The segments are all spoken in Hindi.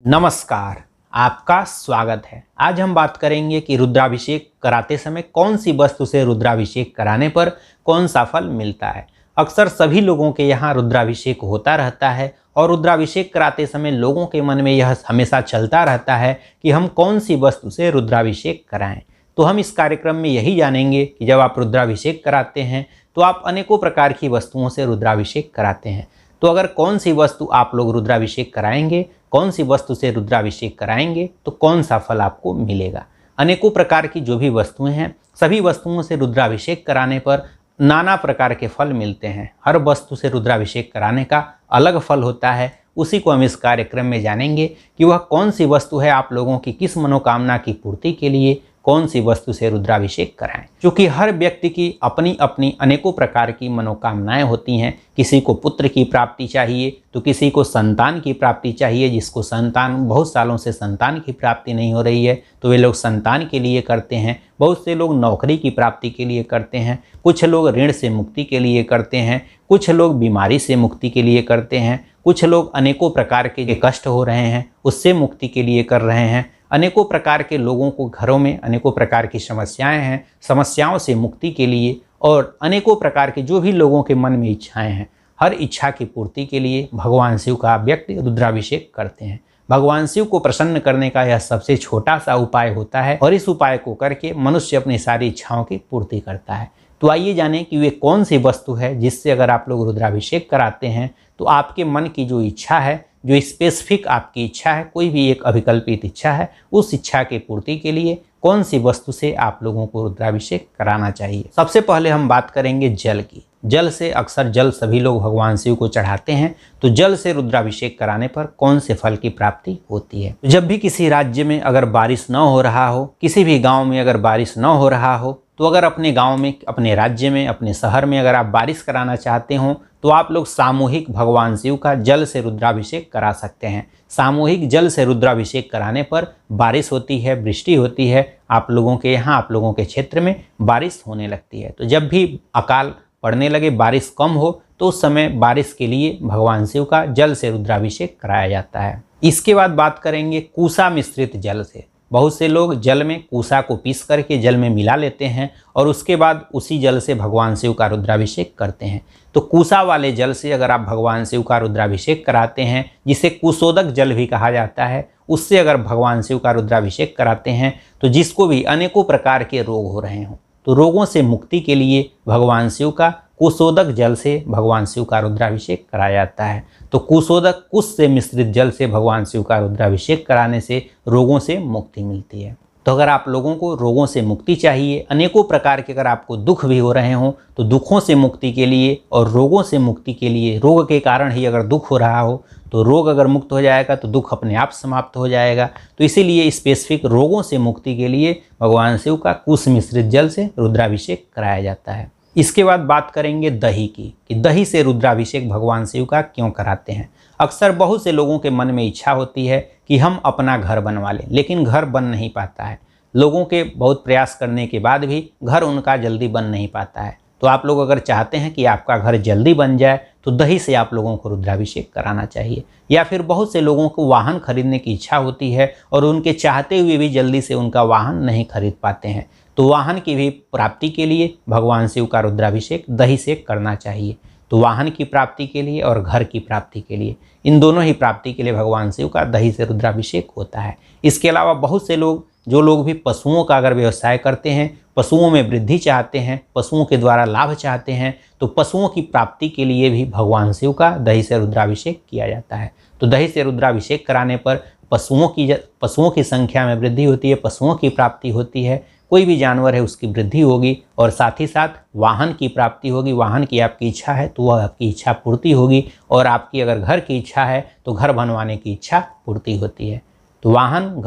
नमस्कार, आपका स्वागत है। आज हम बात करेंगे कि रुद्राभिषेक कराते समय कौन सी वस्तु से रुद्राभिषेक कराने पर कौन सा फल मिलता है। अक्सर सभी लोगों के यहाँ रुद्राभिषेक होता रहता है और रुद्राभिषेक कराते समय लोगों के मन में यह हमेशा चलता रहता है कि हम कौन सी वस्तु से रुद्राभिषेक कराएं। तो हम इस कार्यक्रम में यही जानेंगे कि जब आप रुद्राभिषेक कराते हैं तो आप अनेकों प्रकार की वस्तुओं से रुद्राभिषेक कराते हैं। तो अगर कौन सी वस्तु आप लोग रुद्राभिषेक कराएंगे, कौन सी वस्तु से रुद्राभिषेक कराएंगे तो कौन सा फल आपको मिलेगा। अनेकों प्रकार की जो भी वस्तुएं हैं, सभी वस्तुओं से रुद्राभिषेक कराने पर नाना प्रकार के फल मिलते हैं। हर वस्तु से रुद्राभिषेक कराने का अलग फल होता है। उसी को हम इस कार्यक्रम में जानेंगे कि वह कौन सी वस्तु है, आप लोगों की किस मनोकामना की पूर्ति के लिए कौन सी वस्तु से रुद्राभिषेक कराएं। क्योंकि हर व्यक्ति की अपनी अपनी अनेकों प्रकार की मनोकामनाएं होती हैं। किसी को पुत्र की प्राप्ति चाहिए तो किसी को संतान की प्राप्ति चाहिए। जिसको संतान बहुत सालों से संतान की प्राप्ति नहीं हो रही है तो वे लोग संतान के लिए करते हैं। बहुत से लोग नौकरी की प्राप्ति के लिए करते हैं। कुछ लोग ऋण से मुक्ति के लिए करते हैं। कुछ लोग बीमारी से मुक्ति के लिए करते हैं। कुछ लोग अनेकों प्रकार के कष्ट हो रहे हैं उससे मुक्ति के लिए कर रहे हैं। अनेकों प्रकार के लोगों को घरों में अनेकों प्रकार की समस्याएं हैं, समस्याओं से मुक्ति के लिए और अनेकों प्रकार के जो भी लोगों के मन में इच्छाएं हैं, हर इच्छा की पूर्ति के लिए भगवान शिव का व्यक्ति रुद्राभिषेक करते हैं। भगवान शिव को प्रसन्न करने का यह सबसे छोटा सा उपाय होता है और इस उपाय को करके मनुष्य अपनी सारी इच्छाओं की पूर्ति करता है। तो आइए जानें कि वे कौन सी वस्तु है जिससे अगर आप लोग रुद्राभिषेक कराते हैं तो आपके मन की जो इच्छा है, जो स्पेसिफिक आपकी इच्छा है, कोई भी एक अभिकल्पित इच्छा है, उस इच्छा की पूर्ति के लिए कौन सी वस्तु से आप लोगों को रुद्राभिषेक कराना चाहिए। सबसे पहले हम बात करेंगे जल की। जल से अक्सर जल सभी लोग भगवान शिव को चढ़ाते हैं। तो जल से रुद्राभिषेक कराने पर कौन से फल की प्राप्ति होती है। जब भी किसी राज्य में अगर बारिश न हो रहा हो, किसी भी गांव में अगर बारिश न हो रहा हो, तो अगर अपने गांव में, अपने राज्य में, अपने शहर में अगर आप बारिश कराना चाहते हो तो आप लोग सामूहिक भगवान शिव का जल से रुद्राभिषेक करा सकते हैं। सामूहिक जल से रुद्राभिषेक कराने पर बारिश होती है, वृष्टि होती है। आप लोगों के यहाँ, आप लोगों के क्षेत्र में बारिश होने लगती है। तो जब भी अकाल पड़ने लगे, बारिश कम हो, तो उस समय बारिश के लिए भगवान शिव का जल से रुद्राभिषेक कराया जाता है। इसके बाद बात करेंगे कूसा मिश्रित जल से। बहुत से लोग जल में कूसा को पीस करके जल में मिला लेते हैं और उसके बाद उसी जल से भगवान शिव का रुद्राभिषेक करते हैं। तो कूसा वाले जल से अगर आप भगवान शिव का रुद्राभिषेक कराते हैं, जिसे कुशोदक जल भी कहा जाता है, उससे अगर भगवान शिव का रुद्राभिषेक कराते हैं तो जिसको भी अनेकों प्रकार के रोग हो रहे हों, तो रोगों से मुक्ति के लिए भगवान शिव का कुशोदक जल से भगवान शिव का रुद्राभिषेक कराया जाता है। तो कुशोदक, कुश से मिश्रित जल से भगवान शिव का रुद्राभिषेक कराने से रोगों से मुक्ति मिलती है। तो अगर आप लोगों को रोगों से मुक्ति चाहिए, अनेकों प्रकार के अगर आपको दुख भी हो रहे हों, तो दुखों से मुक्ति के लिए और रोगों से मुक्ति के लिए, रोग के कारण ही अगर दुख हो रहा हो तो रोग अगर मुक्त हो जाएगा तो दुख अपने आप समाप्त हो जाएगा। तो इसीलिए स्पेसिफिक रोगों से मुक्ति के लिए भगवान शिव का कुश मिश्रित जल से रुद्राभिषेक कराया जाता है। इसके बाद बात करेंगे दही की, कि दही से रुद्राभिषेक भगवान शिव का क्यों कराते हैं। अक्सर बहुत से लोगों के मन में इच्छा होती है कि हम अपना घर बनवा लें, लेकिन घर बन नहीं पाता है। लोगों के बहुत प्रयास करने के बाद भी घर उनका जल्दी बन नहीं पाता है। तो आप लोग अगर चाहते हैं कि आपका घर जल्दी बन जाए तो दही से आप लोगों को रुद्राभिषेक कराना चाहिए। या फिर बहुत से लोगों को वाहन खरीदने की इच्छा होती है और उनके चाहते हुए भी जल्दी से उनका वाहन नहीं खरीद पाते हैं, तो वाहन की भी प्राप्ति के लिए भगवान शिव का रुद्राभिषेक दही से करना चाहिए। तो वाहन की प्राप्ति के लिए और घर की प्राप्ति के लिए, इन दोनों ही प्राप्ति के लिए भगवान शिव का दही से रुद्राभिषेक होता है। इसके अलावा बहुत से लोग, जो लोग भी पशुओं का अगर व्यवसाय करते हैं, पशुओं में वृद्धि चाहते हैं, पशुओं के द्वारा लाभ चाहते हैं, तो पशुओं की प्राप्ति के लिए भी भगवान शिव का दही से रुद्राभिषेक किया जाता है। तो दही से रुद्राभिषेक कराने पर पशुओं की संख्या में वृद्धि होती है, पशुओं की प्राप्ति होती है। कोई भी जानवर है उसकी वृद्धि होगी और साथ ही साथ वाहन की प्राप्ति होगी। वाहन की आपकी इच्छा है तो वह आपकी इच्छा पूर्ति होगी, और आपकी अगर घर की इच्छा है तो घर बनवाने की इच्छा पूर्ति होती है। तो वाहन,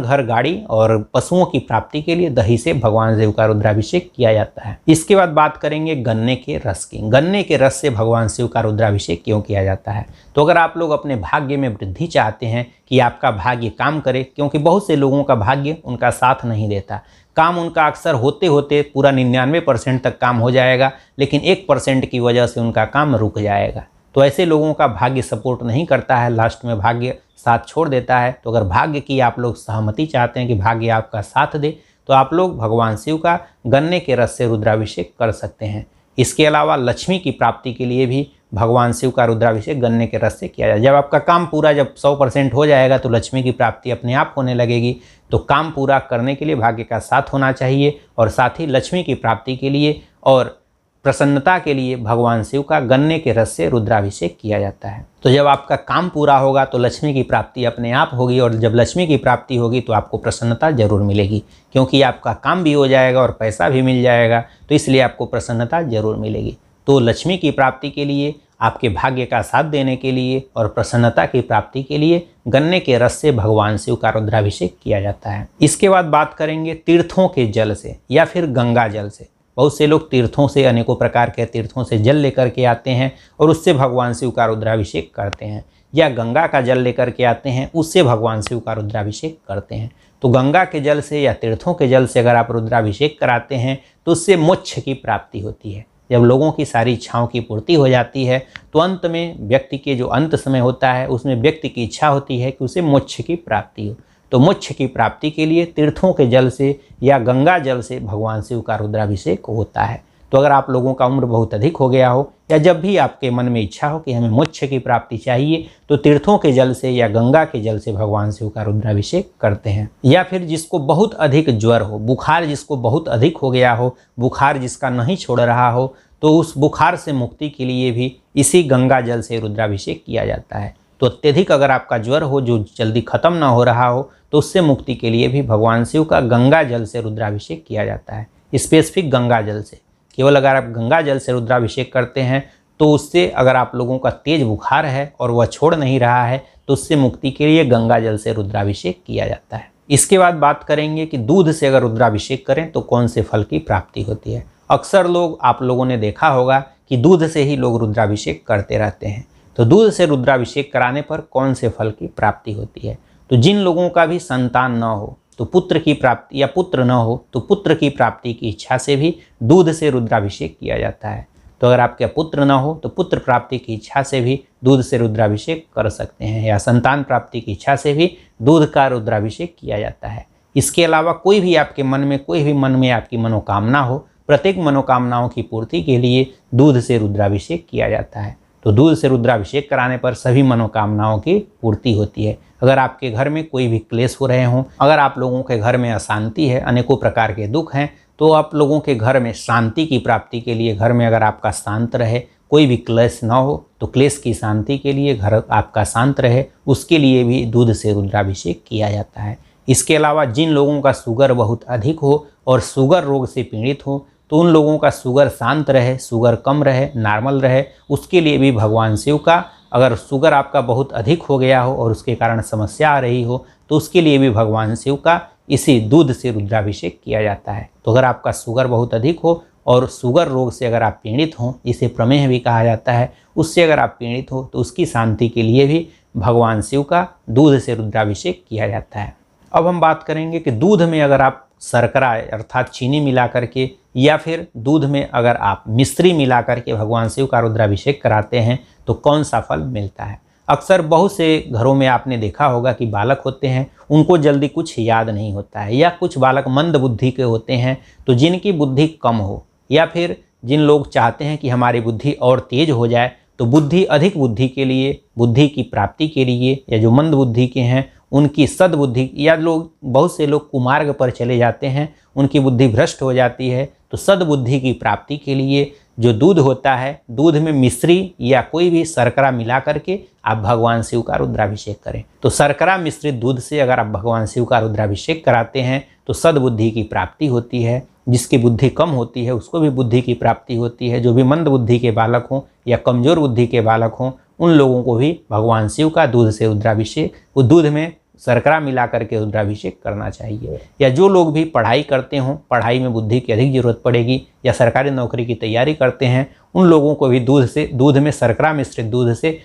घर, गाड़ी और पशुओं की प्राप्ति के लिए दही से भगवान शिव का रुद्राभिषेक किया जाता है। इसके बाद बात करेंगे गन्ने के रस की। गन्ने के रस से भगवान शिव का रुद्राभिषेक क्यों किया जाता है। तो अगर आप लोग अपने भाग्य में वृद्धि चाहते हैं कि आपका भाग्य काम करे, क्योंकि बहुत से लोगों का भाग्य उनका साथ नहीं देता, काम उनका अक्सर होते होते पूरा 99% तक काम हो जाएगा, लेकिन 1% की वजह से उनका काम रुक जाएगा। तो ऐसे लोगों का भाग्य सपोर्ट नहीं करता है, लास्ट में भाग्य साथ छोड़ देता है। तो अगर भाग्य की आप लोग सहमति चाहते हैं कि भाग्य आपका साथ दे, तो आप लोग भगवान शिव का गन्ने के रस से रुद्राभिषेक कर सकते हैं। इसके अलावा लक्ष्मी की प्राप्ति के लिए भी भगवान शिव का रुद्राभिषेक गन्ने के रस से किया जाए। जब आपका काम पूरा जब 100% हो जाएगा तो लक्ष्मी की प्राप्ति अपने आप होने लगेगी। तो काम पूरा करने के लिए भाग्य का साथ होना चाहिए, और साथ ही लक्ष्मी की प्राप्ति के लिए और प्रसन्नता के लिए भगवान शिव का गन्ने के रस से रुद्राभिषेक किया जाता है। तो जब आपका काम पूरा होगा तो लक्ष्मी की प्राप्ति अपने आप होगी, और जब लक्ष्मी की प्राप्ति होगी तो आपको प्रसन्नता जरूर मिलेगी, क्योंकि आपका काम भी हो जाएगा और पैसा भी मिल जाएगा। तो इसलिए आपको प्रसन्नता जरूर मिलेगी। तो लक्ष्मी की प्राप्ति के लिए, आपके भाग्य का साथ देने के लिए और प्रसन्नता की प्राप्ति के लिए गन्ने के रस से भगवान शिव का रुद्राभिषेक किया जाता है। इसके बाद बात करेंगे तीर्थों के जल से या फिर गंगा जल से। बहुत से लोग तीर्थों से, अनेकों प्रकार के तीर्थों से जल लेकर के आते हैं और उससे भगवान शिव का रुद्राभिषेक करते हैं, या गंगा का जल लेकर के आते हैं, उससे भगवान शिव का रुद्राभिषेक करते हैं। तो गंगा के जल से या तीर्थों के जल से अगर आप रुद्राभिषेक कराते हैं तो उससे मोक्ष की प्राप्ति होती है। जब लोगों की सारी इच्छाओं की पूर्ति हो जाती है तो अंत में व्यक्ति के जो अंत समय होता है उसमें व्यक्ति की इच्छा होती है कि उसे मोक्ष की प्राप्ति हो। तो मोक्ष की प्राप्ति के लिए तीर्थों के जल से या गंगा जल से भगवान शिव का रुद्राभिषेक होता है। तो अगर आप लोगों का उम्र बहुत अधिक हो गया हो, या जब भी आपके मन में इच्छा हो कि हमें मोक्ष की प्राप्ति चाहिए, तो तीर्थों के जल से या गंगा के जल से भगवान शिव का रुद्राभिषेक करते हैं। या फिर जिसको बहुत अधिक ज्वर हो, बुखार जिसको बहुत अधिक हो गया हो, बुखार जिसका नहीं छोड़ रहा हो, तो उस बुखार से मुक्ति के लिए भी इसी गंगा जल से रुद्राभिषेक किया जाता है। तो अत्यधिक अगर आपका ज्वर हो जो जल्दी खत्म ना हो रहा हो, तो उससे मुक्ति के लिए भी भगवान शिव का गंगा जल से रुद्राभिषेक किया जाता है। स्पेसिफिक गंगा जल से, केवल अगर आप गंगा जल से रुद्राभिषेक करते हैं तो उससे, अगर आप लोगों का तेज बुखार है और वह छोड़ नहीं रहा है, तो उससे मुक्ति के लिए गंगा जल से रुद्राभिषेक किया जाता है। इसके बाद बात करेंगे कि दूध से अगर रुद्राभिषेक करें तो कौन से फल की प्राप्ति होती है। अक्सर लोग, आप लोगों ने देखा होगा कि दूध से ही लोग रुद्राभिषेक करते रहते हैं। तो दूध से रुद्राभिषेक कराने पर कौन से फल की प्राप्ति होती है। तो जिन लोगों का भी संतान न हो तो पुत्र की प्राप्ति, या पुत्र न हो तो पुत्र की प्राप्ति की इच्छा से भी दूध से रुद्राभिषेक किया जाता है। तो अगर आपके पुत्र न हो तो पुत्र प्राप्ति की इच्छा से भी दूध से रुद्राभिषेक कर सकते हैं, या संतान प्राप्ति की इच्छा से भी दूध का रुद्राभिषेक किया जाता है। इसके अलावा कोई भी आपके मन में आपकी मनोकामना हो, प्रत्येक मनोकामनाओं की पूर्ति के लिए दूध से रुद्राभिषेक किया जाता है। तो दूध से रुद्राभिषेक कराने पर सभी मनोकामनाओं की पूर्ति होती है। अगर आपके घर में कोई भी क्लेश हो रहे हों, अगर आप लोगों के घर में अशांति है, अनेकों प्रकार के दुख हैं, तो आप लोगों के घर में शांति की प्राप्ति के लिए, घर में अगर आपका शांत रहे, कोई भी क्लेश ना हो, तो क्लेश की शांति के लिए, घर आपका शांत रहे, उसके लिए भी दूध से रुद्राभिषेक किया जाता है। इसके अलावा जिन लोगों का शुगर बहुत अधिक हो और शुगर रोग से पीड़ित हो, तो उन लोगों का शुगर शांत रहे, शुगर कम रहे, नॉर्मल रहे, उसके लिए भी भगवान शिव का, अगर शुगर आपका बहुत अधिक हो गया हो और उसके कारण समस्या आ रही हो, तो उसके लिए भी भगवान शिव का इसी दूध से रुद्राभिषेक किया जाता है। तो अगर आपका शुगर बहुत अधिक हो और शुगर रोग से अगर आप पीड़ित हों, इसे प्रमेह भी कहा जाता है, उससे अगर आप पीड़ित हो तो उसकी शांति के लिए भी भगवान शिव का दूध से रुद्राभिषेक किया जाता है। अब हम बात करेंगे कि दूध में अगर आप शर्करा अर्थात चीनी मिला करके, या फिर दूध में अगर आप मिश्री मिला करके भगवान शिव का रुद्राभिषेक कराते हैं तो कौन सा फल मिलता है। अक्सर बहुत से घरों में आपने देखा होगा कि बालक होते हैं, उनको जल्दी कुछ याद नहीं होता है, या कुछ बालक मंद बुद्धि के होते हैं। तो जिनकी बुद्धि कम हो, या फिर जिन लोग चाहते हैं कि हमारी बुद्धि और तेज हो जाए, तो बुद्धि, अधिक बुद्धि के लिए, बुद्धि की प्राप्ति के लिए, या जो मंद बुद्धि के हैं उनकी सद्बुद्धि, या लोग, बहुत से लोग कुमार्ग पर चले जाते हैं, उनकी बुद्धि भ्रष्ट हो जाती है, तो सद्बुद्धि की प्राप्ति के लिए जो दूध होता है, दूध में मिश्री या कोई भी शर्करा मिला करके आप भगवान शिव का रुद्राभिषेक करें। तो शर्करा मिश्रित दूध से अगर आप भगवान शिव का रुद्राभिषेक कराते हैं तो सद्बुद्धि की प्राप्ति होती है। जिसकी बुद्धि कम होती है उसको भी बुद्धि की प्राप्ति होती है। जो भी मंद बुद्धि के बालक हों या कमज़ोर बुद्धि के बालक हों, उन लोगों को भी भगवान शिव का दूध से रुद्राभिषेक, वो दूध में शर्करा मिला करके रुद्राभिषेक करना चाहिए। या जो लोग भी पढ़ाई करते हों, पढ़ाई में बुद्धि की अधिक जरूरत पड़ेगी, या सरकारी नौकरी की तैयारी करते हैं, उन लोगों को भी दूध में शर्करा मिश्रित दूध से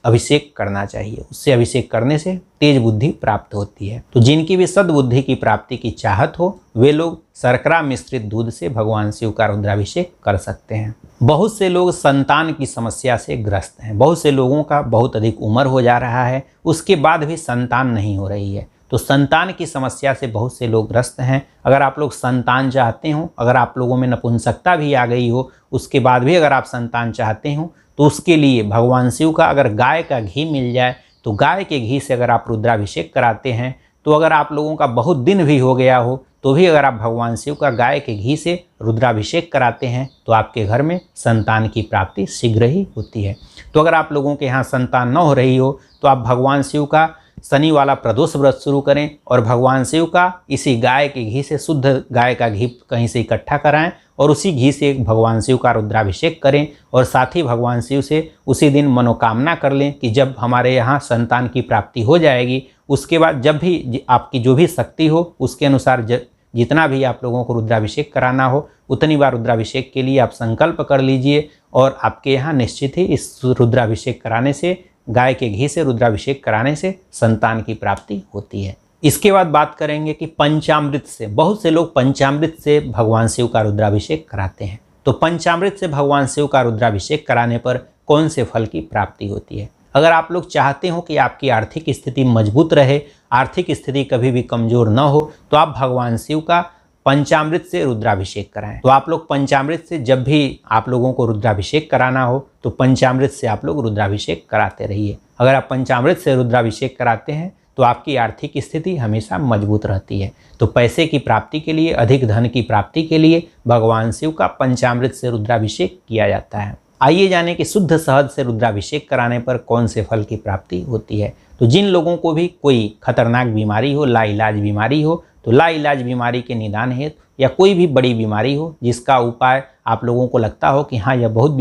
अभिषेक करना चाहिए। उससे अभिषेक करने से तेज बुद्धि प्राप्त होती है। तो जिनकी भी सद्बुद्धि की प्राप्ति की चाहत हो वे लोग शर्करा मिश्रित दूध से भगवान शिव का रुद्राभिषेक कर सकते हैं। बहुत से लोग संतान की समस्या से ग्रस्त हैं। बहुत से लोगों का बहुत अधिक उम्र हो जा रहा है, उसके बाद भी संतान नहीं हो रही है। तो संतान की समस्या से बहुत से लोग ग्रस्त हैं। अगर आप लोग संतान चाहते हो, अगर आप लोगों में नपुंसकता भी आ गई हो, उसके बाद भी अगर आप संतान चाहते हो, तो उसके लिए भगवान शिव का अगर गाय का घी मिल जाए तो गाय के घी से अगर आप रुद्राभिषेक कराते हैं, तो अगर आप लोगों का बहुत दिन भी हो गया हो तो भी अगर आप भगवान शिव का गाय के घी से रुद्राभिषेक कराते हैं तो आपके घर में संतान की प्राप्ति शीघ्र ही होती है। तो अगर आप लोगों के यहाँ संतान न हो रही हो तो आप भगवान शिव का शनि वाला प्रदोष व्रत शुरू करें और भगवान शिव का इसी गाय के घी से, शुद्ध गाय का घी कहीं से इकट्ठा कराएं और उसी घी से भगवान शिव का रुद्राभिषेक करें। और साथ ही भगवान शिव से उसी दिन मनोकामना कर लें कि जब हमारे यहाँ संतान की प्राप्ति हो जाएगी, उसके बाद जब भी आपकी जो भी शक्ति हो उसके अनुसार जितना भी आप लोगों को रुद्राभिषेक कराना हो उतनी बार रुद्राभिषेक के लिए आप संकल्प कर लीजिए और आपके यहाँ निश्चित ही इस रुद्राभिषेक कराने से, गाय के घी से रुद्राभिषेक कराने से संतान की प्राप्ति होती है। इसके बाद बात करेंगे कि पंचामृत से, बहुत से लोग पंचामृत से भगवान शिव का रुद्राभिषेक कराते हैं। तो पंचामृत से भगवान शिव का रुद्राभिषेक कराने पर कौन से फल की प्राप्ति होती है? अगर आप लोग चाहते हो कि आपकी आर्थिक स्थिति मजबूत रहे, आर्थिक स्थिति कभी भी कमज़ोर न हो, तो आप भगवान शिव का पंचामृत से रुद्राभिषेक कराएं। तो आप लोग पंचामृत से जब भी आप लोगों को रुद्राभिषेक कराना हो तो पंचामृत से आप लोग रुद्राभिषेक कराते रहिए। अगर आप पंचामृत से रुद्राभिषेक कराते हैं तो आपकी आर्थिक स्थिति हमेशा मजबूत रहती है। तो पैसे की प्राप्ति के लिए, अधिक धन की प्राप्ति के लिए भगवान शिव का पंचामृत से रुद्राभिषेक किया जाता है। आइए जाने कि शुद्ध शहद से रुद्राभिषेक कराने पर कौन से फल की प्राप्ति होती है। तो जिन लोगों को भी कोई खतरनाक बीमारी हो, लाइलाज बीमारी हो, तो लाइलाज बीमारी के निदान हेतु या कोई भी बड़ी बीमारी हो जिसका उपाय आप लोगों को लगता हो कि हाँ यह बहुत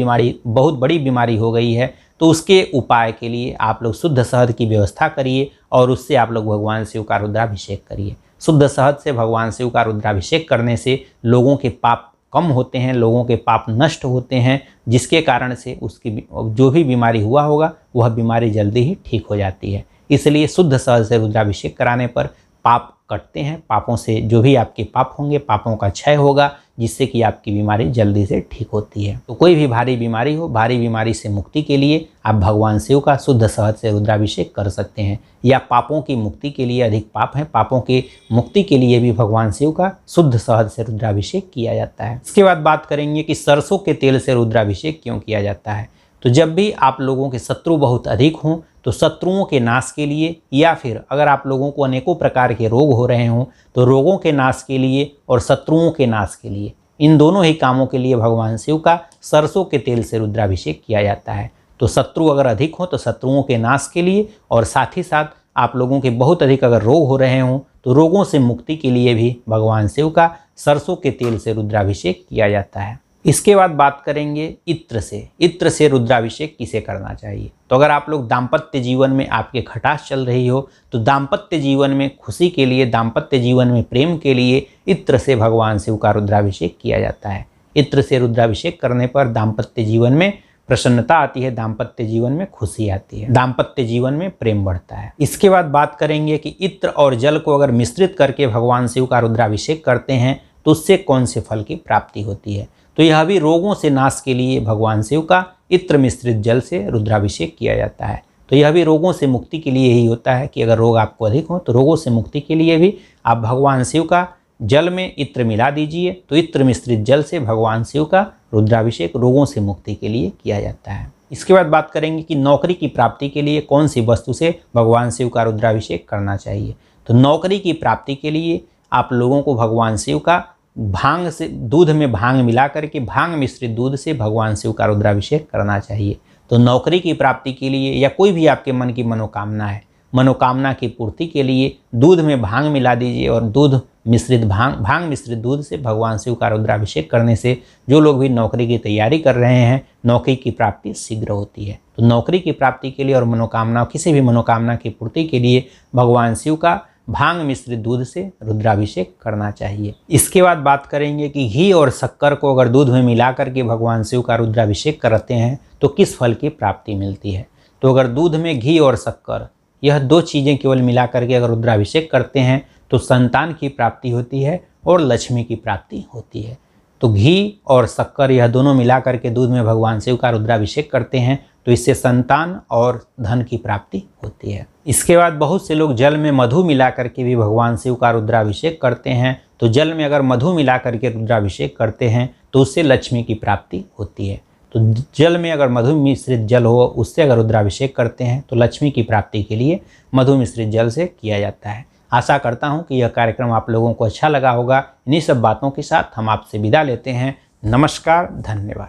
बड़ी बीमारी हो गई है, तो उसके उपाय के लिए आप लोग शुद्ध शहद की व्यवस्था करिए और उससे आप लोग भगवान शिव का रुद्राभिषेक करिए। शुद्ध शहद से भगवान शिव का रुद्राभिषेक करने से लोगों के पाप कम होते हैं, लोगों के पाप नष्ट होते हैं, जिसके कारण से उसकी जो भी बीमारी हुआ होगा वह बीमारी जल्दी ही ठीक हो जाती है। इसलिए शुद्ध शहद से रुद्राभिषेक कराने पर पाप कटते हैं। पापों से जो भी आपके पाप होंगे, पापों का क्षय होगा, जिससे कि आपकी बीमारी जल्दी से ठीक होती है। तो कोई भी भारी बीमारी हो, भारी बीमारी से मुक्ति के लिए आप भगवान शिव का शुद्ध शहद से रुद्राभिषेक कर सकते हैं। या पापों की मुक्ति के लिए, अधिक पाप हैं, पापों की मुक्ति के लिए भी भगवान शिव का शुद्ध शहद से रुद्राभिषेक किया जाता है। इसके बाद बात करेंगे कि सरसों के तेल से रुद्राभिषेक क्यों किया जाता है। तो जब भी आप लोगों के शत्रु बहुत अधिक हों तो शत्रुओं के नाश के लिए, या फिर अगर आप लोगों को अनेकों प्रकार के रोग हो रहे हों तो रोगों के नाश के लिए और शत्रुओं के नाश के लिए, इन दोनों ही कामों के लिए भगवान शिव का सरसों के तेल से रुद्राभिषेक किया जाता है। तो शत्रु अगर अधिक हो तो शत्रुओं के नाश के लिए, और साथ ही साथ आप लोगों के बहुत अधिक अगर रोग हो रहे हों तो रोगों से मुक्ति के लिए भी भगवान शिव का सरसों के तेल से रुद्राभिषेक किया जाता है। इसके बाद बात करेंगे इत्र से। इत्र से रुद्राभिषेक किसे करना चाहिए। तो अगर आप लोग दाम्पत्य जीवन में आपके खटास चल रही हो तो दाम्पत्य जीवन में खुशी के लिए, दाम्पत्य जीवन में प्रेम के लिए इत्र से भगवान शिव का रुद्राभिषेक किया जाता है। इत्र से रुद्राभिषेक करने पर दाम्पत्य जीवन में प्रसन्नता आती है, दाम्पत्य जीवन में खुशी आती है, दाम्पत्य जीवन में प्रेम बढ़ता है। इसके बाद बात करेंगे कि इत्र और जल को अगर मिश्रित करके भगवान शिव का रुद्राभिषेक करते हैं तो उससे कौन से फल की प्राप्ति होती है। तो यह भी रोगों से नाश के लिए भगवान शिव का इत्र मिश्रित जल से रुद्राभिषेक किया जाता है। तो यह भी रोगों से मुक्ति के लिए ही होता है कि अगर रोग आपको अधिक हो तो रोगों से मुक्ति के लिए भी आप भगवान शिव का जल में इत्र मिला दीजिए। तो इत्र मिश्रित जल से भगवान शिव का रुद्राभिषेक रोगों से मुक्ति के लिए किया जाता है। इसके बाद बात करेंगे कि नौकरी की प्राप्ति के लिए कौन सी वस्तु से भगवान शिव का रुद्राभिषेक करना चाहिए। तो नौकरी की प्राप्ति के लिए आप लोगों को भगवान शिव का भांग से, दूध में भांग मिला करके भांग मिश्रित दूध से भगवान शिव का रुद्राभिषेक करना चाहिए। तो नौकरी की प्राप्ति के लिए या कोई भी आपके मन की मनोकामना है, मनोकामना की पूर्ति के लिए दूध में भांग मिला दीजिए और दूध मिश्रित भांग मिश्रित दूध से भगवान शिव का रुद्राभिषेक करने से जो लोग भी नौकरी की तैयारी कर रहे हैं नौकरी की प्राप्ति शीघ्र होती है। तो नौकरी की प्राप्ति के लिए और मनोकामना, किसी भी मनोकामना की पूर्ति के लिए भगवान शिव का भांग मिश्रित दूध से रुद्राभिषेक करना चाहिए। इसके बाद बात करेंगे कि घी और शक्कर को अगर दूध में मिला करके भगवान शिव का रुद्राभिषेक करते हैं तो किस फल की प्राप्ति मिलती है। तो अगर दूध में घी और शक्कर, यह 2 चीज़ें केवल मिला करके अगर रुद्राभिषेक करते हैं तो संतान की प्राप्ति होती है और लक्ष्मी की प्राप्ति होती है। तो घी और शक्कर यह दोनों मिला करके दूध में भगवान शिव का रुद्राभिषेक करते हैं तो इससे संतान और धन की प्राप्ति होती है। इसके बाद बहुत से लोग जल में मधु मिला करके भी भगवान शिव का रुद्राभिषेक करते हैं। तो जल में अगर मधु मिला करके रुद्राभिषेक करते हैं तो उससे लक्ष्मी की प्राप्ति होती है। तो जल में अगर मधु मिश्रित जल हो उससे अगर रुद्राभिषेक करते हैं तो लक्ष्मी की प्राप्ति के लिए मधु मिश्रित जल से किया जाता है। आशा करता हूं कि यह कार्यक्रम आप लोगों को अच्छा लगा होगा। इन्हीं सब बातों के साथ हम आपसे विदा लेते हैं। नमस्कार, धन्यवाद।